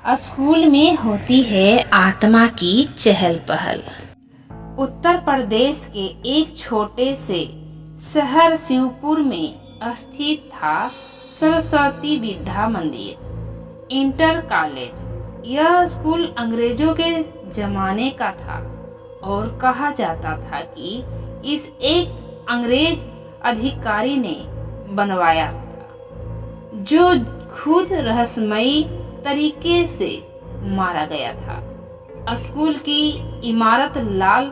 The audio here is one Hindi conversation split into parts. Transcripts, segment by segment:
स्कूल में होती है आत्मा की चहल पहल। उत्तर प्रदेश के एक छोटे से शहर शिवपुर में स्थित था सरस्वती विद्या मंदिर इंटर कॉलेज। यह स्कूल अंग्रेजों के जमाने का था और कहा जाता था कि इस एक अंग्रेज अधिकारी ने बनवाया था, जो खुद रहस्यमयी तरीके से मारा गया था। स्कूल की इमारत लाल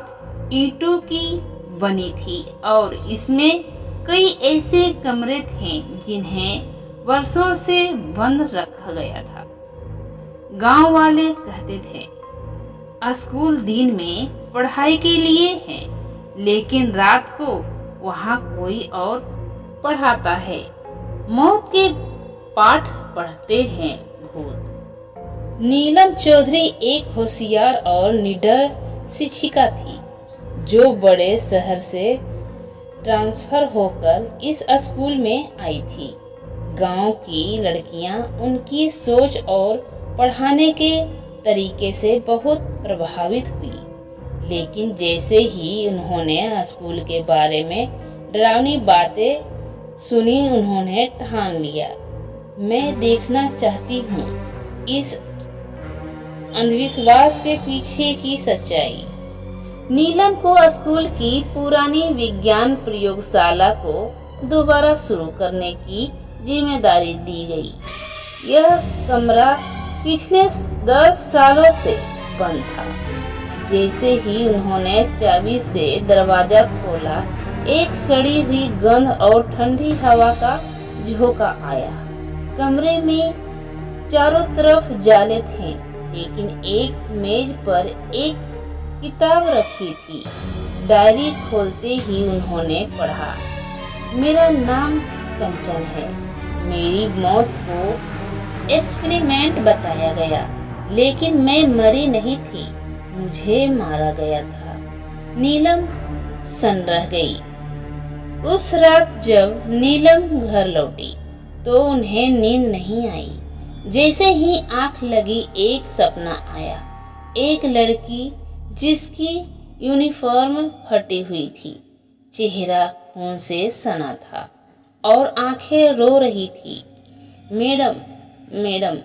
ईंटों की बनी थी और इसमें कई ऐसे कमरे थे जिन्हें वर्षों से बंद रखा गया था। गांव वाले कहते थे, स्कूल दिन में पढ़ाई के लिए है, लेकिन रात को वहाँ कोई और पढ़ाता है। मौत के पाठ पढ़ते हैं भूत। नीलम चौधरी एक होशियार और निडर शिक्षिका थी, जो बड़े शहर से ट्रांसफर होकर इस स्कूल में आई थी। गांव की लड़कियां उनकी सोच और पढ़ाने के तरीके से बहुत प्रभावित हुई, लेकिन जैसे ही उन्होंने स्कूल के बारे में डरावनी बातें सुनी, उन्होंने ठान लिया, मैं देखना चाहती हूँ इस अंधविश्वास के पीछे की सच्चाई। नीलम को स्कूल की पुरानी विज्ञान प्रयोगशाला को दोबारा शुरू करने की जिम्मेदारी दी गई। यह कमरा पिछले 10 सालों से बंद था। जैसे ही उन्होंने चाबी से दरवाजा खोला, एक सड़ी हुई गंध और ठंडी हवा का झोंका आया। कमरे में चारों तरफ जाले थे, लेकिन एक मेज पर एक किताब रखी थी। डायरी खोलते ही उन्होंने पढ़ा, मेरा नाम कंचन है। मेरी मौत को एक्सपेरिमेंट बताया गया, लेकिन मैं मरी नहीं थी, मुझे मारा गया था। नीलम सन रह गई। उस रात जब नीलम घर लौटी तो उन्हें नींद नहीं आई। जैसे ही आंख लगी, एक सपना आया। एक लड़की जिसकी यूनिफॉर्म फटी हुई थी, चेहरा खून से सना था और आंखें रो रही थी। मैडम, मैडम,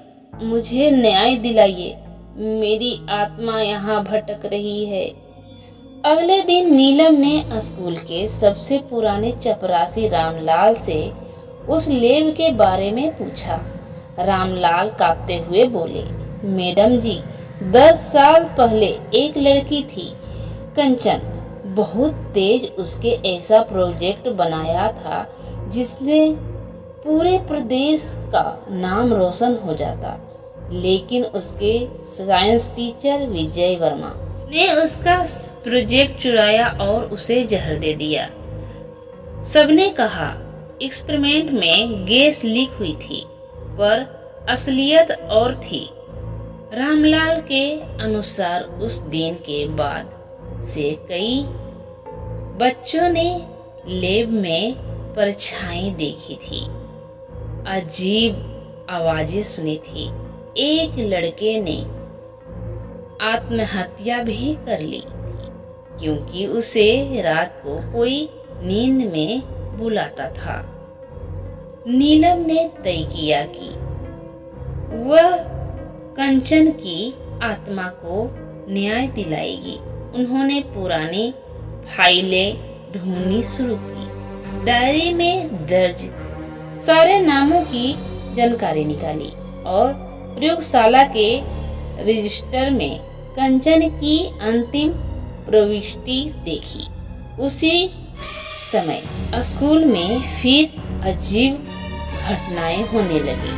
मुझे न्याय दिलाइए, मेरी आत्मा यहाँ भटक रही है। अगले दिन नीलम ने स्कूल के सबसे पुराने चपरासी रामलाल से उस लेब के बारे में पूछा। रामलाल कांपते हुए बोले, मैडम जी, 10 साल पहले एक लड़की थी कंचन, बहुत तेज। उसके ऐसा प्रोजेक्ट बनाया था जिससे पूरे प्रदेश का नाम रोशन हो जाता, लेकिन उसके साइंस टीचर विजय वर्मा ने उसका प्रोजेक्ट चुराया और उसे जहर दे दिया। सबने कहा एक्सपेरिमेंट में गैस लीक हुई थी, पर असलियत और थी। रामलाल के अनुसार उस दिन के बाद से कई बच्चों ने लैब में परछाई देखी थी, अजीब आवाजें सुनी थी। एक लड़के ने आत्महत्या भी कर ली थी, क्योंकि उसे रात को कोई नींद में बुलाता था। नीलम ने तय किया कि वह कंचन की आत्मा को न्याय दिलाएगी। उन्होंने पुरानी फाइलें ढूंढनी शुरू की, डायरी में दर्ज सारे नामों की जानकारी निकाली और प्रयोगशाला के रजिस्टर में कंचन की अंतिम प्रविष्टि देखी। उसी समय स्कूल में फिर अजीब घटनाएं होने लगी।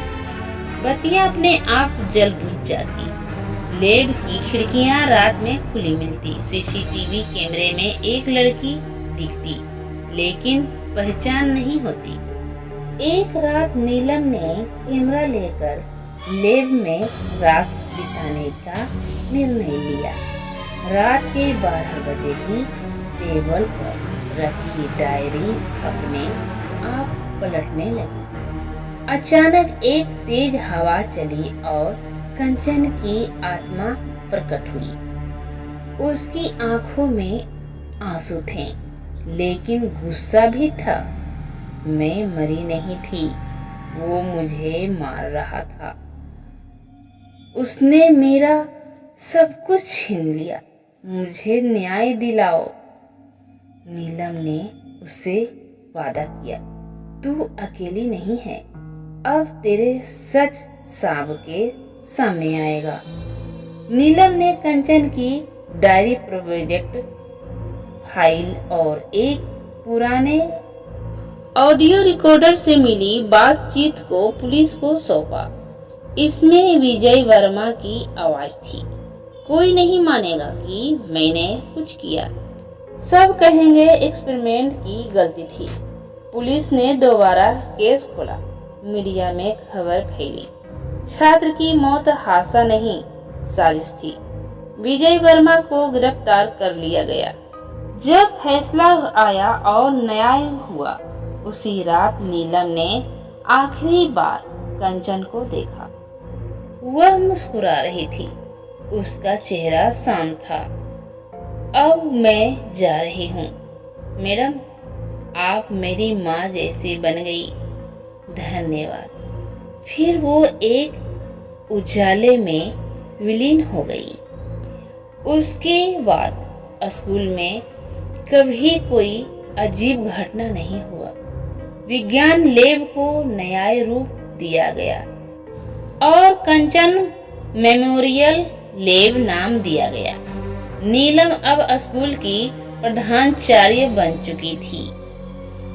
बत्तियां अपने आप जल बुझ जाती, लैब की खिड़कियां रात में खुली मिलती, सीसीटीवी कैमरे में एक लड़की दिखती, लेकिन पहचान नहीं होती। एक रात नीलम ने कैमरा लेकर लैब में रात बिताने का निर्णय लिया। रात के 12 बजे ही टेबल पर रखी डायरी अपने आप पलटने लगी। अचानक एक तेज हवा चली और कंचन की आत्मा प्रकट हुई। उसकी आंखों में आंसू थे, लेकिन गुस्सा भी था। मैं मरी नहीं थी, वो मुझे मार रहा था। उसने मेरा सब कुछ छीन लिया, मुझे न्याय दिलाओ। नीलम ने उससे वादा किया, तू अकेली नहीं है, अब तेरे सच सबके सामने आएगा। नीलम ने कंचन की डायरी, प्रोजेक्ट फाइल और एक पुराने ऑडियो रिकॉर्डर से मिली बातचीत को पुलिस को सौंपा। इसमें विजय वर्मा की आवाज थी, कोई नहीं मानेगा कि मैंने कुछ किया, सब कहेंगे एक्सपेरिमेंट की गलती थी। पुलिस ने दोबारा केस खोला, मीडिया में खबर फैली, छात्र की मौत हादसा नहीं साजिश थी। विजय वर्मा को गिरफ्तार कर लिया गया। जब फैसला आया और न्याय हुआ, उसी रात नीलम ने आखिरी बार कंचन को देखा। वह मुस्कुरा रही थी, उसका चेहरा शांत था। अब मैं जा रही हूँ मैडम, आप मेरी माँ जैसी बन गई, धन्यवाद। फिर वो एक उजाले में विलीन हो गई। उसके बाद स्कूल में कभी कोई अजीब घटना नहीं हुआ। विज्ञान लैब को नया रूप दिया गया और कंचन मेमोरियल लैब नाम दिया गया। नीलम अब स्कूल की प्रधानाचार्य बन चुकी थी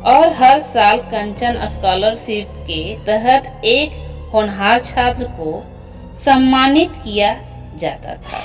और हर साल कंचन स्कॉलरशिप के तहत एक होनहार छात्र को सम्मानित किया जाता था।